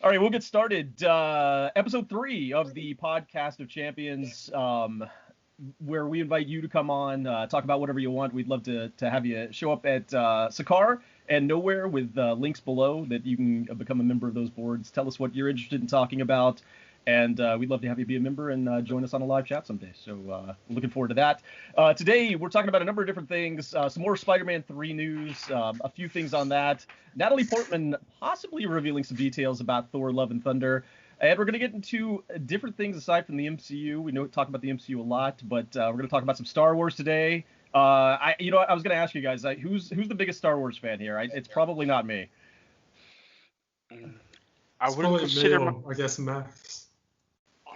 All right, we'll get started. Episode 3 of the Podcast of Champions, where we invite you to come on, talk about whatever you want. We'd love to have you show up at Sakar and Nowhere with links below that you can become a member of those boards. Tell us what you're interested in talking about, and we'd love to have you be a member and join us on a live chat someday. So we're looking forward to that. Today, we're talking about a number of different things. Some more Spider-Man 3 news, a few things on that. Natalie Portman possibly revealing some details about Thor: Love and Thunder. And we're going to get into different things aside from the MCU. We talk about the MCU a lot, but we're going to talk about some Star Wars today. I was going to ask you guys, who's the biggest Star Wars fan here? It's probably not me. I wouldn't consider. I guess Max.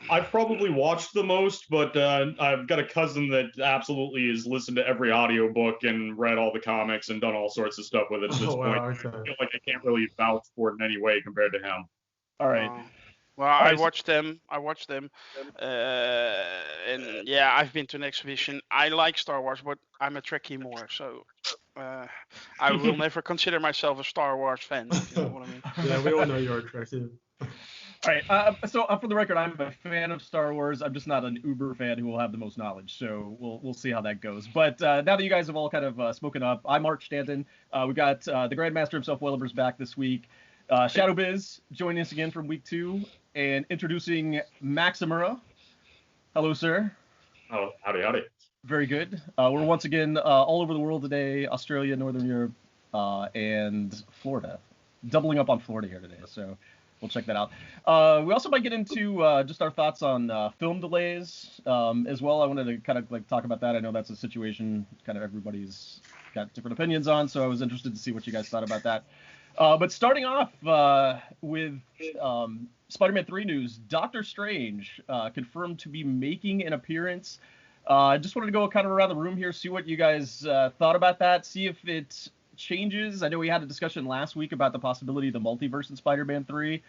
I've probably watched the most, but I've got a cousin that absolutely has listened to every audiobook and read all the comics and done all sorts of stuff with it at this point. Wow, okay. I feel like I can't really vouch for it in any way compared to him. All right. I watched them. And yeah, I've been to an exhibition. I like Star Wars, but I'm a Trekkie more, so I will never consider myself a Star Wars fan. If you know what I mean? Yeah, we all know you're a Trekkie. All right. So for the record, I'm a fan of Star Wars. I'm just not an uber fan who will have the most knowledge. So we'll see how that goes. But now that you guys have all kind of spoken up, I'm Mark Stanton. We got the Grandmaster himself, Welliver's back this week. Shadow Biz joining us again from week 2 and introducing Maximura. Hello, sir. Oh, howdy. Very good. We're once again all over the world today: Australia, Northern Europe, and Florida. Doubling up on Florida here today. So. We'll check that out. We also might get into just our thoughts on film delays as well. I wanted to kind of talk about that. I know that's a situation kind of everybody's got different opinions on, so I was interested to see what you guys thought about that. But starting off with Spider-Man 3 news, Doctor Strange confirmed to be making an appearance. I just wanted to go kind of around the room here, see what you guys thought about that, see if it changes. I know we had a discussion last week about the possibility of the multiverse in Spider-Man 3.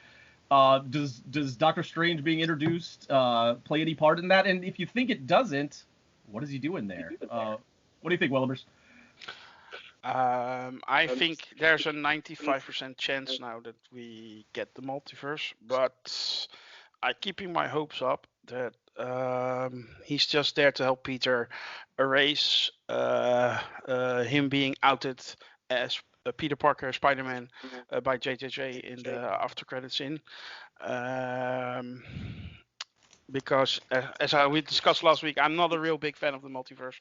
Does Doctor Strange being introduced play any part in that? And if you think it doesn't, what is he doing there? What do you think, Wellibers? I think there's a 95% chance now that we get the multiverse, but I'm keeping my hopes up that he's just there to help Peter erase him being outed as Peter Parker Spider-Man by JJJ in the after credits scene. Because as we discussed last week, I'm not a real big fan of the multiverse.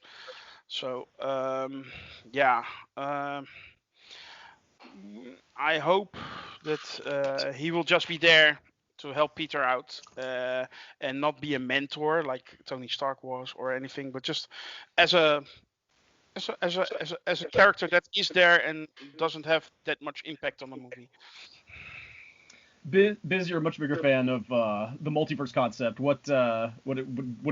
So I hope that he will just be there to help Peter out and not be a mentor like Tony Stark was or anything, but just as a character that is there and doesn't have that much impact on the movie. Biz, you're a much bigger fan of the multiverse concept. What do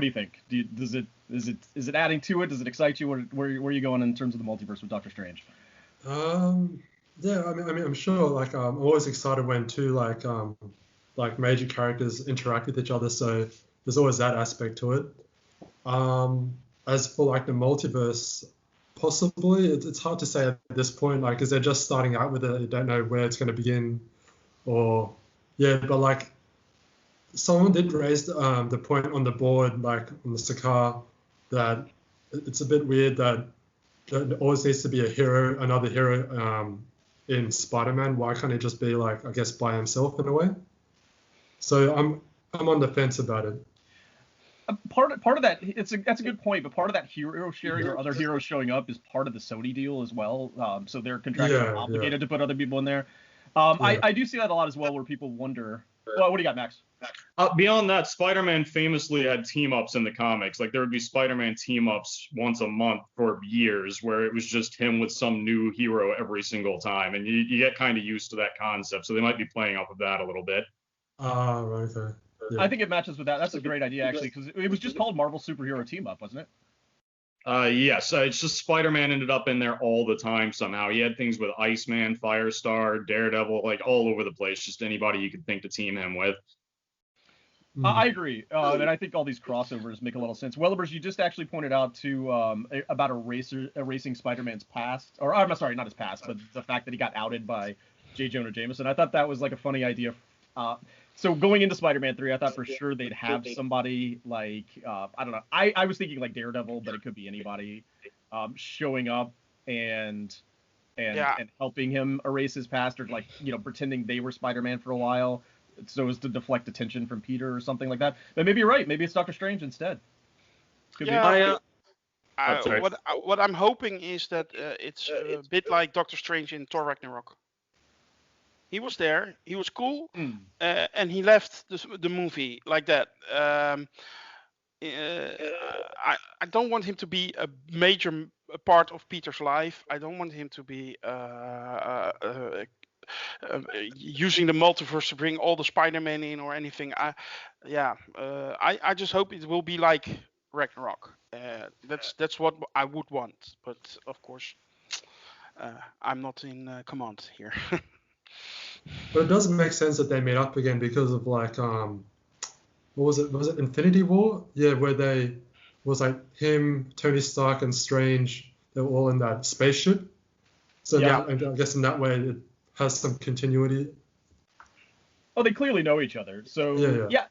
you think? Is it adding to it? Does it excite you? Where are you going in terms of the multiverse with Doctor Strange? Yeah, I mean, I'm sure. I'm always excited when two major characters interact with each other. So there's always that aspect to it. As for the multiverse, possibly it's hard to say at this point. Because they're just starting out with it. You don't know where it's going to begin. But someone did raise the point on the board, on the Sakar, that it's a bit weird that there always needs to be another hero in Spider-Man. Why can't it just be I guess by himself in a way? So I'm on the fence about it. Part of that, that's a good point, but part of that hero sharing or other heroes showing up is part of the Sony deal as well. So they're contractually obligated to put other people in there. I do see that a lot as well, where people wonder. Well, what do you got, Max? Beyond that, Spider-Man famously had team-ups in the comics. There would be Spider-Man team-ups once a month for years, where it was just him with some new hero every single time, and you get kind of used to that concept. So they might be playing off of that a little bit. Right. Yeah. I think it matches with that. That's a great idea, actually, because it was just called Marvel Superhero Team-Up, wasn't it? Yes, it's just Spider-Man ended up in there all the time somehow. He had things with Iceman, Firestar, Daredevil, all over the place. Just anybody you could think to team him with. I agree, and I think all these crossovers make a lot of sense. Wellibers, you just actually pointed out about erasing Spider-Man's past, or I'm sorry, not his past, but the fact that he got outed by J. Jonah Jameson. I thought that was a funny idea So going into Spider-Man 3, I thought for sure they'd have somebody like I don't know. I was thinking like Daredevil, but it could be anybody showing up and and helping him erase his past, or like pretending they were Spider-Man for a while, so as to deflect attention from Peter or something like that. But maybe you're right. Maybe it's Doctor Strange instead. Could Yeah. sorry. What I'm hoping is that it's a bit like Doctor Strange in Thor Ragnarok. He was there, he was cool, and he left the movie like that. I don't want him to be a major part of Peter's life. I don't want him to be using the multiverse to bring all the Spider-Man in or anything. I just hope it will be like Ragnarok. That's what I would want. But of course, I'm not in command here. But it doesn't make sense that they meet up again because of like what was it? Was it Infinity War? Yeah, where they was like him, Tony Stark, and Strange. They were all in that spaceship. So I guess in that way it has some continuity. Oh, they clearly know each other. So yeah.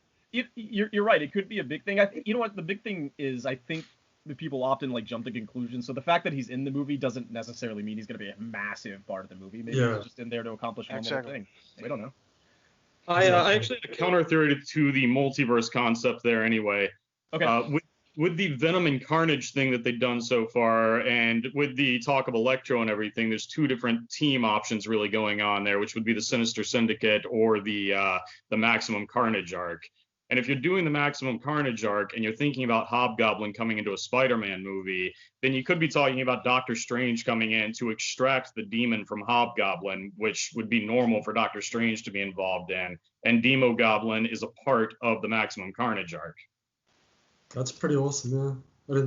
You're right. It could be a big thing. I think you know what the big thing is. I think that people often like jump to conclusions. So the fact that he's in the movie doesn't necessarily mean he's going to be a massive part of the movie. Maybe he's just in there to accomplish one more thing. We don't know. I actually had a counter theory to the multiverse concept there anyway. Okay. With the Venom and Carnage thing that they've done so far, and with the talk of Electro and everything, there's two different team options really going on there, which would be the Sinister Syndicate or the Maximum Carnage arc. And if you're doing the Maximum Carnage arc and you're thinking about Hobgoblin coming into a Spider-Man movie, then you could be talking about Doctor Strange coming in to extract the demon from Hobgoblin, which would be normal for Doctor Strange to be involved in. And Demogoblin is a part of the Maximum Carnage arc. That's pretty awesome, yeah.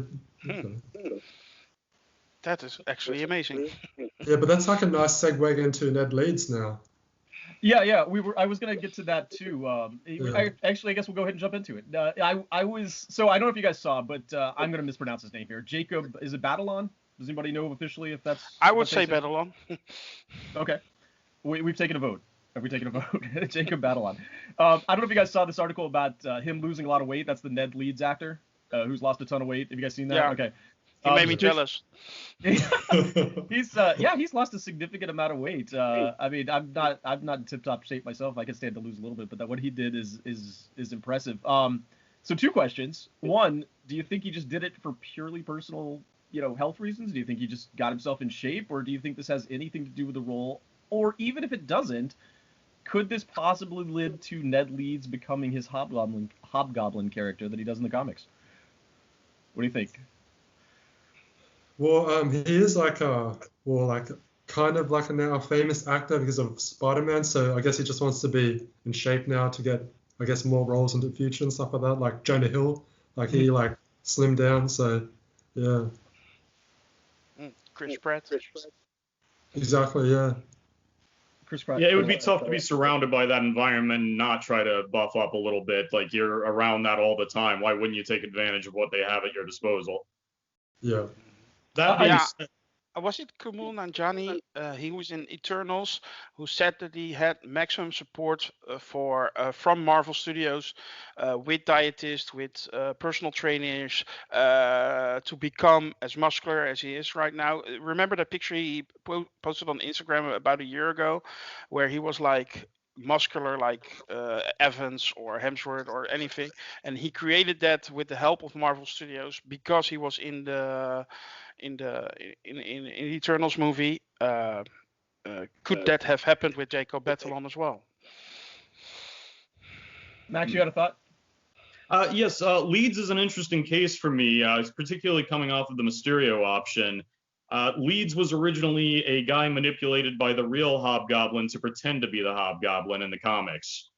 That is actually amazing. Yeah, but that's like a nice segue into Ned Leeds now. Yeah. I was gonna get to that too. I guess we'll go ahead and jump into it. I was so I don't know if you guys saw, but I'm gonna mispronounce his name here. Jacob, is it Batalon? Does anybody know officially if that's? I would say Batalon. Okay, we've taken a vote. Have we taken a vote? Jacob Batalon. I don't know if you guys saw this article about him losing a lot of weight. That's the Ned Leeds actor who's lost a ton of weight. Have you guys seen that? Yeah. Okay. He made me jealous. He's lost a significant amount of weight. I mean, I'm not in tip-top shape myself. I can stand to lose a little bit, but what he did is impressive. So two questions. One, do you think he just did it for purely personal, health reasons? Do you think he just got himself in shape, or do you think this has anything to do with the role? Or even if it doesn't, could this possibly lead to Ned Leeds becoming his Hobgoblin character that he does in the comics? What do you think? Well, he is kind of like a now famous actor because of Spider-Man. So I guess he just wants to be in shape now to get, I guess, more roles in the future and stuff like that. Like Jonah Hill, he slimmed down. So yeah. Chris Pratt. Exactly. Yeah. Chris Pratt. Yeah, it would be tough to be surrounded by that environment and not try to buff up a little bit. Like you're around that all the time. Why wouldn't you take advantage of what they have at your disposal? Yeah. Was it Kumail Nanjiani? He was in Eternals, who said that he had maximum support from Marvel Studios, with dietists, with personal trainers, to become as muscular as he is right now. Remember that picture he posted on Instagram about a year ago, where he was like muscular like Evans or Hemsworth or anything, and he created that with the help of Marvel Studios because he was in the Eternals movie. Could that have happened with Jacob Batalon as well? Max, you had a thought? Yes, Leeds is an interesting case for me, particularly coming off of the Mysterio option. Leeds was originally a guy manipulated by the real Hobgoblin to pretend to be the Hobgoblin in the comics.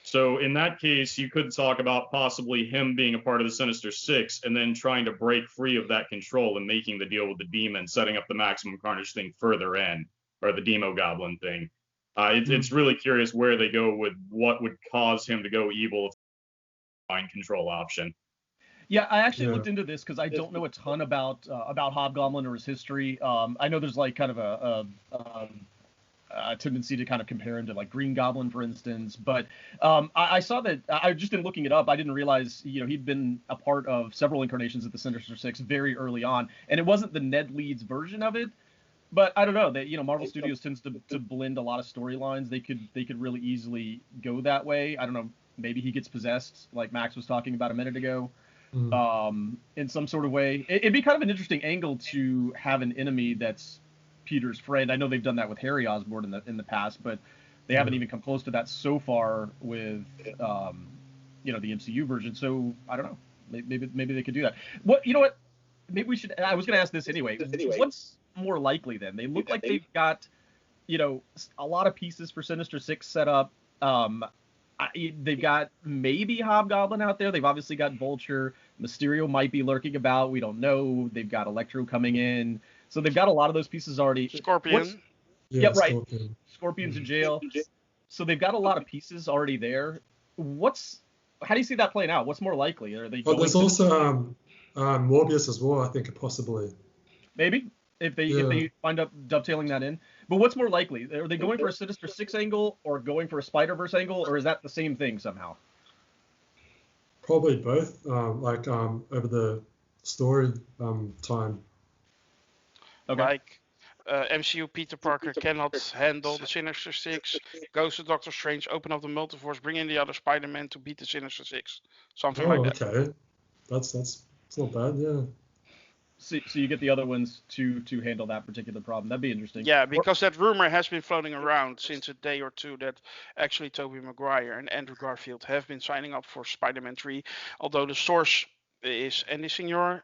So in that case, you could talk about possibly him being a part of the Sinister Six and then trying to break free of that control and making the deal with the demon, setting up the Maximum Carnage thing further in, or the Demogoblin thing. It's really curious where they go with what would cause him to go evil if mind control option. Yeah, I actually looked into this because I don't know a ton about Hobgoblin or his history. I know there's like kind of a tendency to kind of compare him to like Green Goblin, for instance. But I saw that I just in looking it up, I didn't realize he'd been a part of several incarnations of the Sinister Six very early on, and it wasn't the Ned Leeds version of it. But I don't know that Marvel Studios tends to blend a lot of storylines. They could really easily go that way. I don't know. Maybe he gets possessed, like Max was talking about a minute ago, in some sort of way. It'd be kind of an interesting angle to have an enemy that's Peter's friend. I know they've done that with Harry Osborn in the past, but they haven't even come close to that so far with the MCU version. So I don't know. Maybe they could do that. What Maybe we should. I was going to ask this anyway. What's more likely then? They look like they've got a lot of pieces for Sinister Six set up. They've got maybe Hobgoblin out there. They've obviously got Vulture. Mysterio might be lurking about. We don't know. They've got Electro coming in. So they've got a lot of those pieces already. Scorpion. Yeah, right. Scorpion's in jail. So they've got a lot of pieces already there. How do you see that playing out? What's more likely? Are they? There's also Morbius as well, I think, possibly. Maybe if they wind up dovetailing that in. But what's more likely? Are they going for a Sinister Six angle or going for a Spider-Verse angle, or is that the same thing somehow? Probably both. Over the story time. Okay. Like MCU Peter Parker cannot handle the Sinister Six, goes to Doctor Strange, open up the multiverse, bring in the other Spider-Man to beat the Sinister Six. Something like that. Okay. That's not bad, yeah. So you get the other ones to handle that particular problem. That'd be interesting. Yeah, because that rumor has been floating around since a day or two that actually Tobey Maguire and Andrew Garfield have been signing up for Spider-Man 3, although the source is Andy Signori.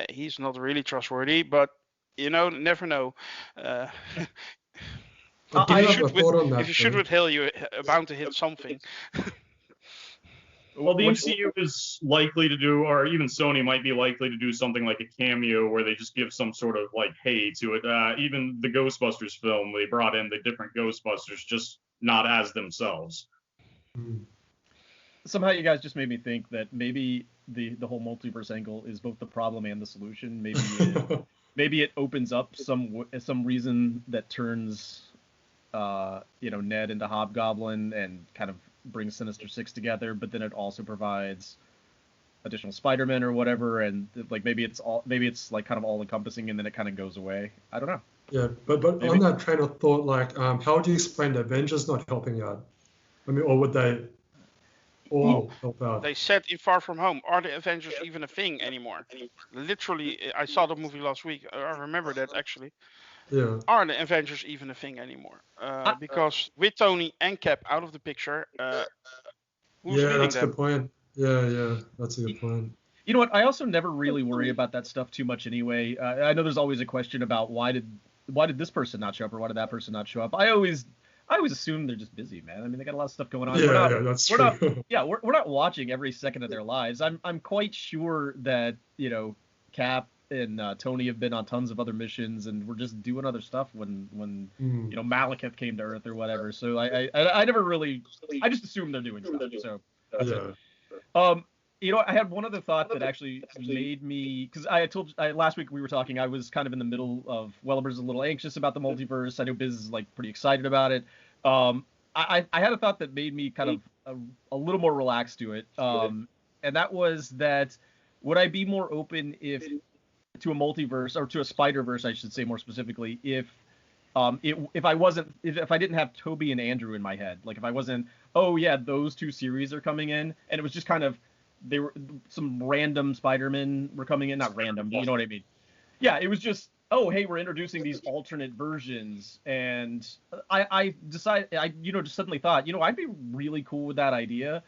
He's not really trustworthy, but never know. I have a thought on that. If you shoot with hell, you're bound to hit something. Well, the MCU is likely to do, or even Sony might be likely to do something like a cameo where they just give some sort of like hey to it. Even the Ghostbusters film, they brought in the different Ghostbusters, just not as themselves. Somehow you guys just made me think that maybe the whole multiverse angle is both the problem and the solution. Maybe it opens up some reason that turns Ned into Hobgoblin and kind of brings Sinister Six together, but then it also provides additional Spider-Man or whatever, and like maybe it's like kind of all encompassing, and then it kind of goes away. I don't know. Yeah, but maybe. On that train of thought, like how would you explain the Avengers not helping out? I mean, or would they all help out? They said in Far From Home, are the Avengers even a thing anymore? Literally, I saw the movie last week. I remember that actually. Yeah. Are the Avengers even a thing anymore? Because with Tony and Cap out of the picture, who's leading that's them? a good point. Yeah, that's a good point. You know what? I also never really worry about that stuff too much anyway. I know there's always a question about why did this person not show up or why did that person not show up. I always assume they're just busy, man. I mean, they got a lot of stuff going on. That's true. We're not watching every second of their lives. I'm quite sure that Cap and Tony have been on tons of other missions, and we're just doing other stuff when Malekith came to Earth or whatever. So I never really, I just assume they're doing stuff. So that's it. I had one other thought that actually made me, because last week we were talking, I was kind of in the middle of Welliver's a little anxious about the multiverse. I know Biz is like pretty excited about it. I had a thought that made me kind of a little more relaxed to it, and that was that would I be more open to a multiverse, or to a Spider-Verse, I should say more specifically, if I didn't have Toby and Andrew in my head, like if I wasn't, those two series are coming in, and it was just kind of they were some random Spider-Men were coming in, not random, but you know what I mean? Yeah, it was just we're introducing these alternate versions, and I decided just suddenly thought I'd be really cool with that idea,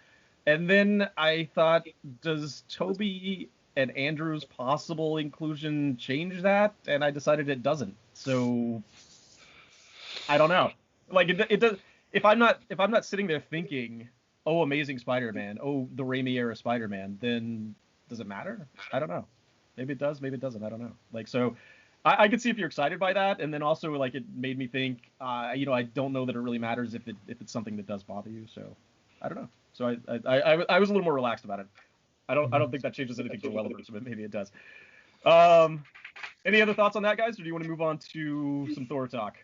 and then I thought, does Toby and Andrew's possible inclusion change that? And I decided it doesn't. So I don't know. Like it does. If I'm not sitting there thinking, Amazing Spider-Man, the Raimi era Spider-Man, then does it matter? I don't know. Maybe it does. Maybe it doesn't. I don't know. Like, so I could see if you're excited by that, and then also like it made me think. I don't know that it really matters if it's something that does bother you. So I don't know. So I was a little more relaxed about it. I don't think that changes anything for Welliver's, but maybe it does. Any other thoughts on that, guys, or do you want to move on to some Thor talk?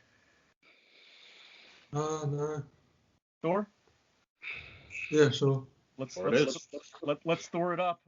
No. Thor? Yeah, sure. Let's Or it is. let's Thor it up.